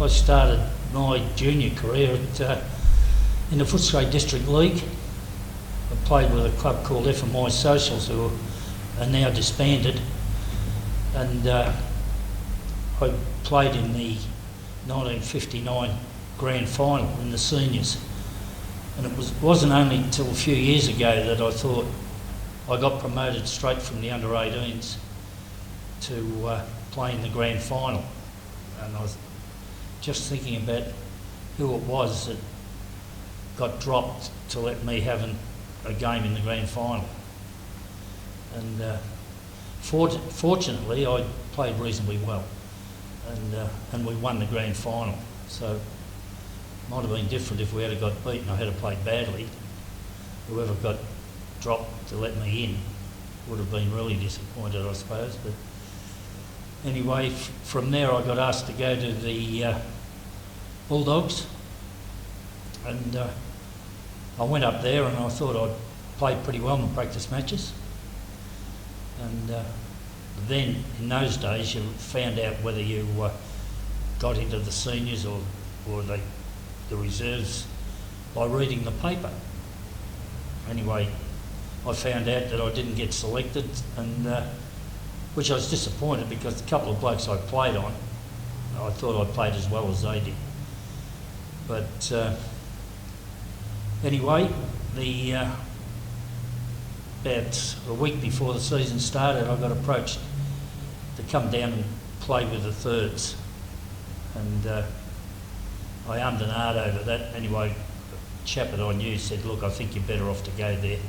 I started my junior career in the Footscray District League. I played with a club called FMI Socials, who are now disbanded, and I played in the 1959 grand final in the seniors. And it wasn't only until a few years ago that I thought I got promoted straight from the under-18s to play in the grand final. And I was just thinking about who it was that got dropped to let me have a game in the grand final. And fortunately, I played reasonably well, and we won the grand final. So it might have been different if we had got beaten. I had played badly. Whoever got dropped to let me in would have been really disappointed, I suppose. But anyway, from there I got asked to go to the Bulldogs, and I went up there and I thought I'd played pretty well in the practice matches. And then in those days you found out whether you got into the seniors or the reserves by reading the paper. Anyway, I found out that I didn't get selected, and which I was disappointed, because the couple of blokes I played on, I thought I played as well as they did. But anyway, about a week before the season started, I got approached to come down and play with the thirds, and I ummed and ahed over that. Anyway, a chap that I knew said, "Look, I think you're better off to go there."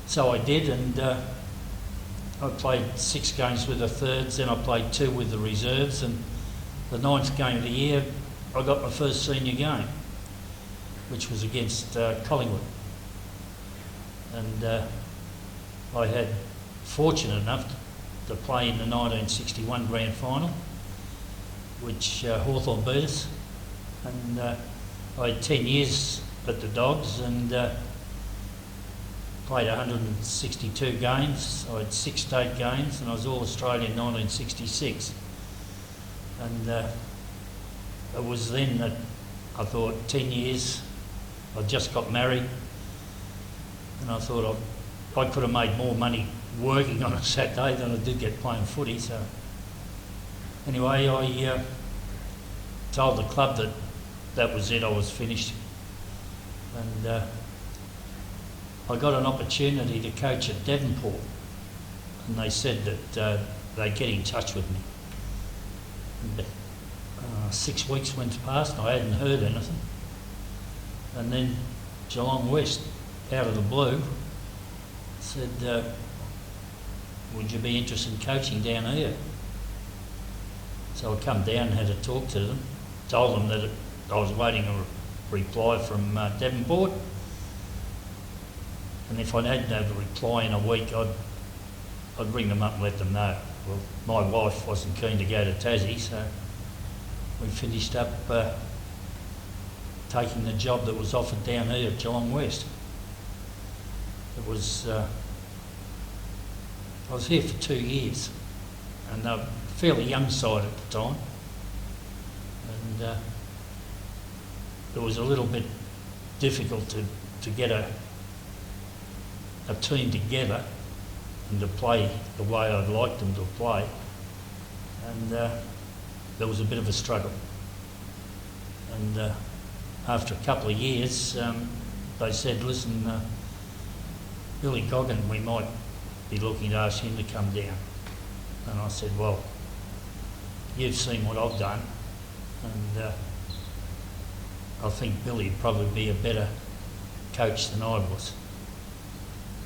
So I did, and I played 6 games with the thirds, then I played 2 with the reserves, and the 9th game of the year I got my first senior game, which was against Collingwood. And I had fortunate enough to play in the 1961 grand final, which Hawthorn beat us. And I had 10 years at the Dogs, and played 162 games. I had 6 state games, and I was All-Australian in 1966. And it was then that I thought, 10 years, I just got married, and I thought I could have made more money working on a Saturday than I did get playing footy. So anyway, I told the club that was it, I was finished. And I got an opportunity to coach at Devonport, and they said that they'd get in touch with me. And, 6 weeks went past and I hadn't heard anything. And then Geelong West, out of the blue, said, "Would you be interested in coaching down here?" So I come down and had a talk to them, told them that I was waiting a reply from Devonport, and if I hadn't had a reply in a week, I'd ring them up and let them know. Well, my wife wasn't keen to go to Tassie, so we finished up taking the job that was offered down here at Geelong West. It was, I was here for 2 years, and they were fairly young side at the time, and it was a little bit difficult to get a team together and to play the way I'd like them to play, and there was a bit of a struggle. And after a couple of years, they said, "Listen, Billy Goggin, we might be looking to ask him to come down." And I said, "Well, you've seen what I've done, and I think Billy would probably be a better coach than I was."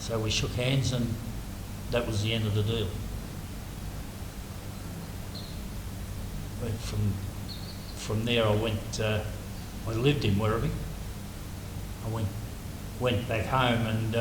So we shook hands, and that was the end of the deal. But from there I went, I lived in Werribee. I went back home, and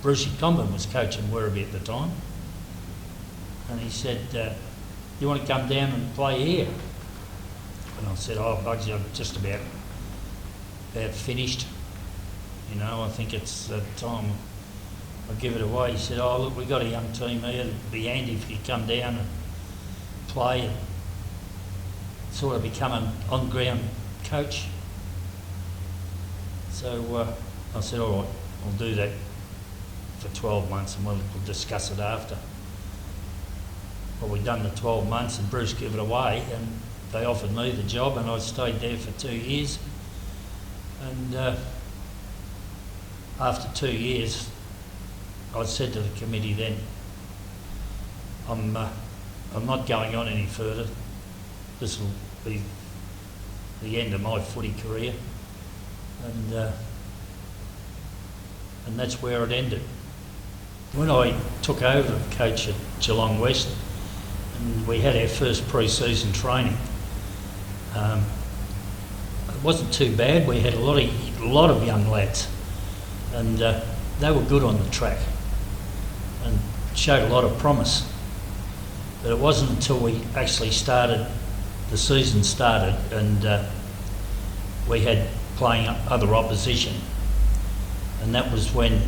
Brucey Comben was coaching Werribee at the time, and he said, "You want to come down and play here?" And I said, "Oh, Bugsy, I'm just about finished. You know, I think it's time I give it away." He said, "Oh, look, we've got a young team here. It'd be handy if you come down and play." sort of become an on-ground coach. So I said, all right, I'll do that for 12 months and we'll discuss it after. Well, we'd done the 12 months and Bruce gave it away and they offered me the job and I stayed there for 2 years. And after 2 years, I said to the committee then, I'm not going on any further. This will be the end of my footy career. And that's where it ended. When I took over the coach at Geelong West, and we had our first pre-season training, it wasn't too bad. We had a lot of young lads, and they were good on the track and showed a lot of promise. But it wasn't until we actually started, the season started, and we had playing other opposition, and that was when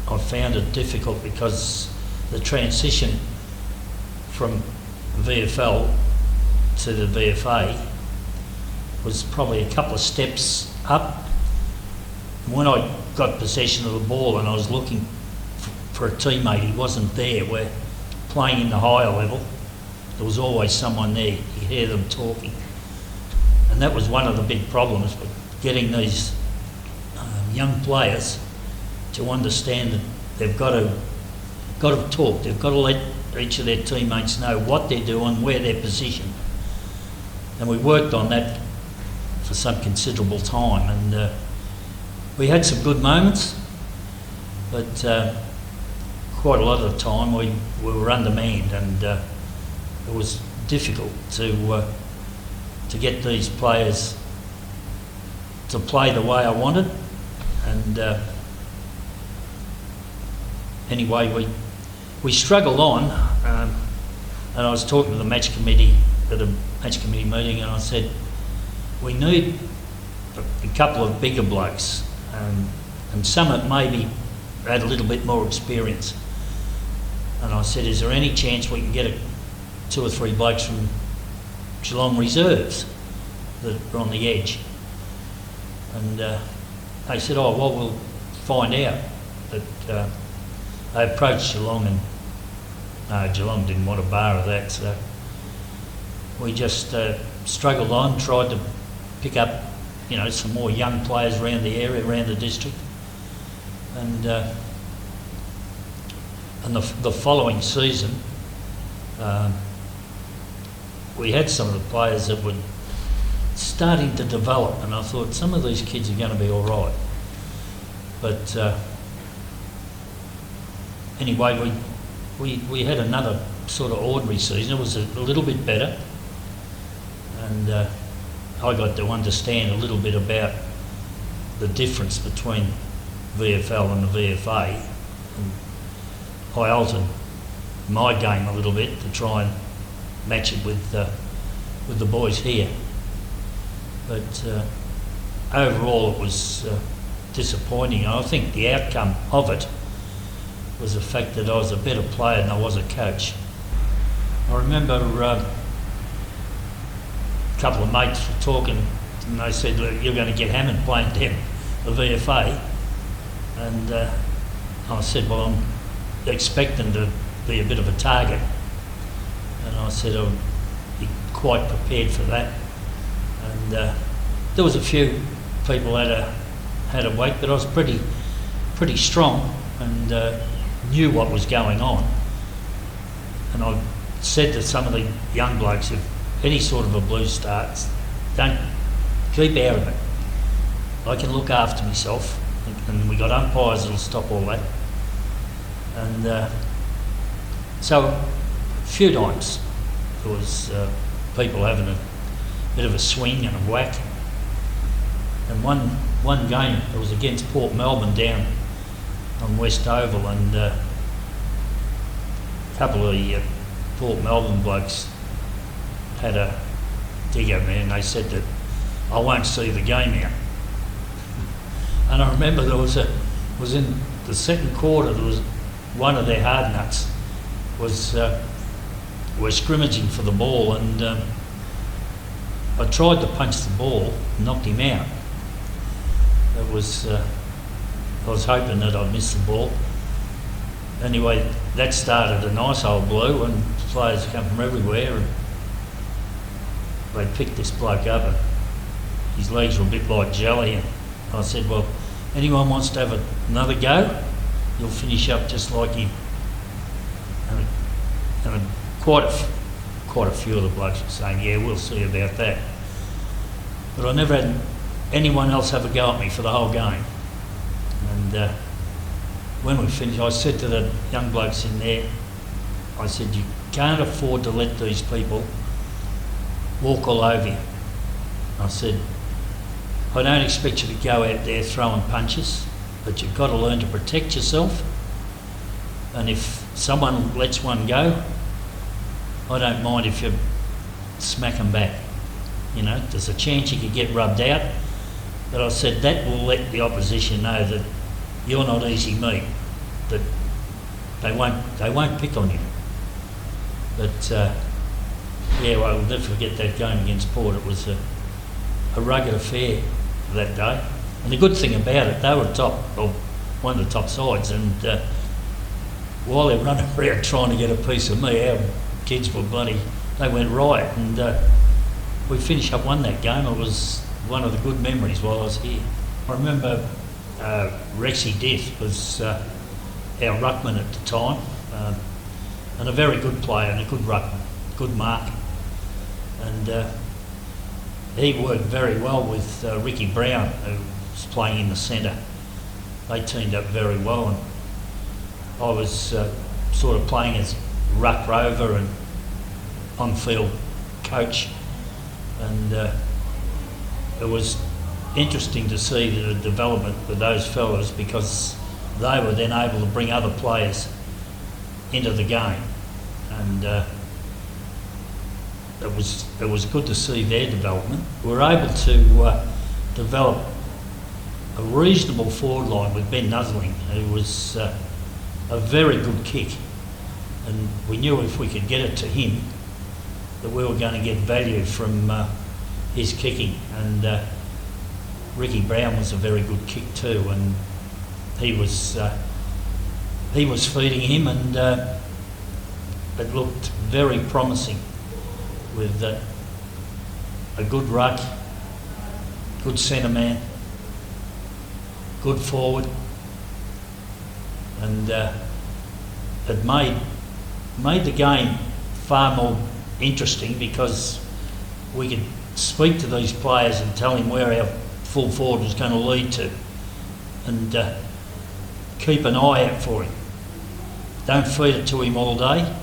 I found it difficult because the transition from VFL to the VFA was probably a couple of steps up. When I got possession of the ball and I was looking for a teammate, he wasn't there. We're playing in the higher level. There was always someone there. You hear them talking. And that was one of the big problems, but getting these young players to understand that they've got to talk. They've got to let each of their teammates know what they're doing, where they're positioned. And we worked on that for some considerable time, and we had some good moments, but quite a lot of the time we were undermanned, and it was difficult to get these players to play the way I wanted. And anyway, we struggled on, and I was talking to the match committee at a match committee meeting, and I said, we need a couple of bigger blokes, and some that maybe had a little bit more experience. And I said, is there any chance we can get 2 or 3 blokes from Geelong reserves that are on the edge? And they said, oh, well, we'll find out. But they approached Geelong, and no, Geelong didn't want a bar of that, so we just struggled on, tried to pick up, some more young players around the area, around the district. And the following season, we had some of the players that were starting to develop, and I thought some of these kids are going to be all right. But anyway, we had another sort of ordinary season. It was a little bit better, and I got to understand a little bit about the difference between VFL and the VFA. And I altered my game a little bit to try and match it with the boys here. But overall it was disappointing. And I think the outcome of it was the fact that I was a better player than I was a coach. I remember a couple of mates were talking, and they said, look, you're going to get hammered playing down the VFA. And I said, well, I'm expecting to be a bit of a target. And I said, I'll be quite prepared for that. And there was a few people had a weight, but I was pretty strong and knew what was going on. And I said to some of the young blokes, if any sort of a blue starts, don't keep out of it. I can look after myself, and we got umpires that'll stop all that. And so a few times there was people having a bit of a swing and a whack. And one game, it was against Port Melbourne down on West Oval, and a couple of the Port Melbourne blokes had a dig at me, and they said that I won't see the game out. And I remember there was in the second quarter, there was one of their hard nuts were scrimmaging for the ball, and I tried to punch the ball, knocked him out. It was, I was hoping that I'd miss the ball. Anyway, that started a nice old blue, and players come from everywhere, and they picked this bloke up, and his legs were a bit like jelly, and I said, well, anyone wants to have another go, you'll finish up just like him. And quite a few of the blokes were saying, yeah, we'll see about that. But I never had anyone else have a go at me for the whole game. And when we finished, I said to the young blokes in there, I said, you can't afford to let these people walk all over you. I said, I don't expect you to go out there throwing punches, but you've got to learn to protect yourself. And if someone lets one go, I don't mind if you smack them back. You know, there's a chance you could get rubbed out, but I said that will let the opposition know that you're not easy meat, that they won't pick on you. But yeah, well, I'll never forget that game against Port. It was a rugged affair that day. And the good thing about it, they were one of the top sides, and while they're running around trying to get a piece of me, our kids were they went riot, and we finished up won that game. It was one of the good memories while I was here. I remember Rexy Death was our ruckman at the time, and a very good player and a good ruckman, good mark. And he worked very well with Ricky Brown, who was playing in the centre. They teamed up very well, and I was sort of playing as ruck rover and on-field coach, and it was interesting to see the development with those fellas, because they were then able to bring other players into the game, and it was good to see their development. We were able to develop a reasonable forward line with Ben Nuzzling, who was a very good kick, and we knew if we could get it to him that we were going to get value from his kicking. And Ricky Brown was a very good kick too, and he was feeding him, and it looked very promising with a good ruck, good centre man, good forward, and it made the game far more interesting, because we could speak to these players and tell him where our full forward was going to lead to, and keep an eye out for him. Don't feed it to him all day,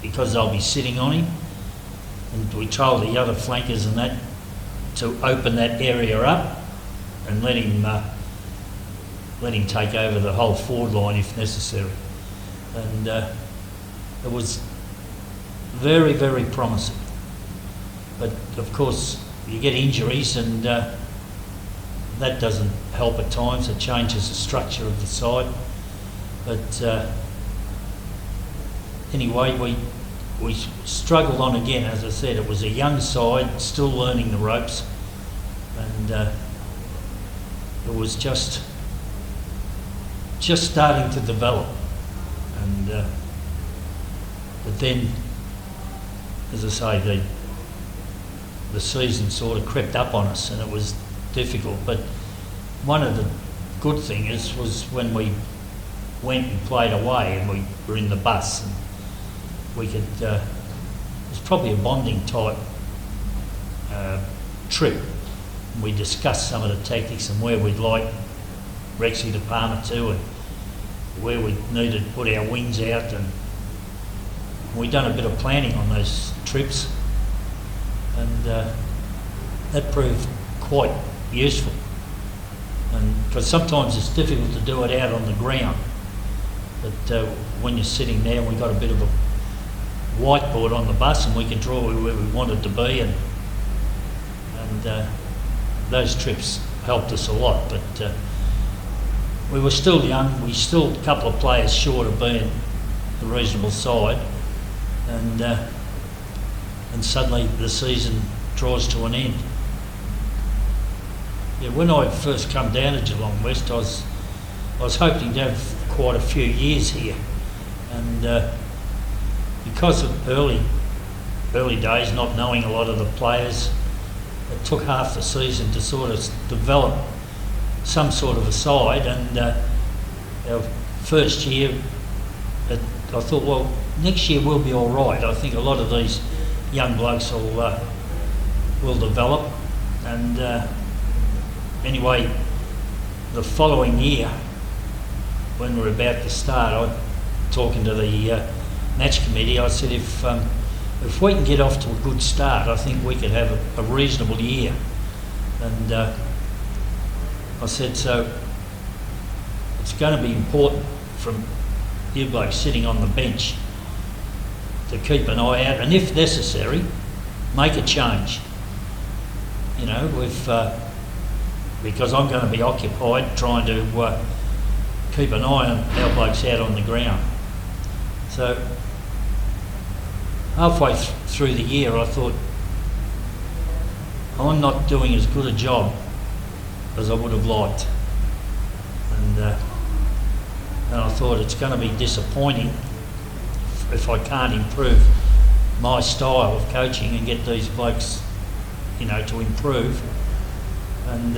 because they'll be sitting on him, and we told the other flankers and that to open that area up and let him take over the whole forward line if necessary. And it was very, very promising. But of course you get injuries, and that doesn't help at times. It changes the structure of the side. But anyway, we struggled on again. As I said, it was a young side, still learning the ropes, and it was just starting to develop. And but then, as I say, the season sort of crept up on us, and it was difficult. But one of the good things was when we went and played away, and we were in the bus, and we could. It was probably a bonding type trip. We discussed some of the tactics and where we'd like Rexy to palm it to, and where we needed to put our wings out, and we'd done a bit of planning on those trips, and that proved quite useful. And because sometimes it's difficult to do it out on the ground, but when you're sitting there, we got a bit of a whiteboard on the bus, and we could draw where we wanted to be, and those trips helped us a lot. But we were still young. We still a couple of players short of being a reasonable side, and suddenly the season draws to an end. Yeah, when I first come down to Geelong West, I was hoping to have quite a few years here, and because of early days, not knowing a lot of the players, it took half the season to sort of develop some sort of a side, and our first year, I thought, well, next year we'll be all right. I think a lot of these young blokes will develop, and anyway, the following year, when we were about to start, talking to the match committee, I said, if we can get off to a good start, I think we could have a reasonable year. And I said, so it's going to be important from you blokes sitting on the bench to keep an eye out, and if necessary, make a change. You know, because I'm going to be occupied trying to keep an eye on our blokes out on the ground. So halfway through the year, I thought, I'm not doing as good a job as I would have liked, and I thought it's going to be disappointing if I can't improve my style of coaching and get these blokes, you know, to improve. And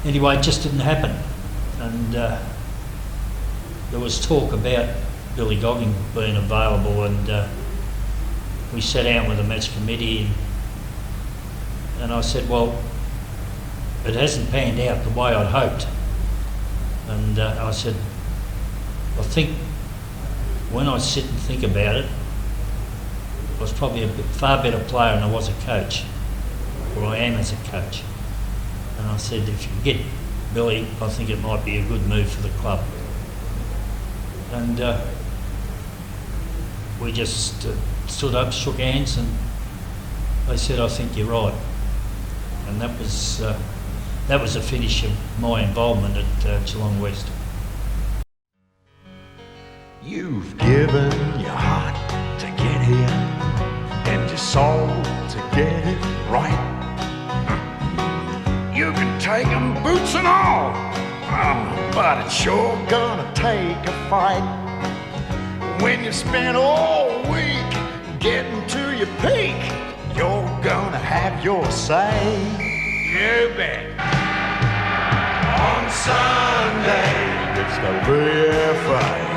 anyway, it just didn't happen. And there was talk about Billy Gogging being available, and we sat down with the match committee, and I said, well, it hasn't panned out the way I'd hoped. And I said, I think when I sit and think about it, I was probably a far better player than I was a coach, or I am as a coach. And I said, if you get Billy, I think it might be a good move for the club. And we just stood up, shook hands, and they said, I think you're right. And that was the finish of my involvement at Geelong West. You've given your heart to get here and your soul to get it right. You can take 'em boots and all, but it's sure gonna take a fight. When you spend all week getting to your peak, you're gonna have your say. You bet. On Sunday, it's gonna be a fight.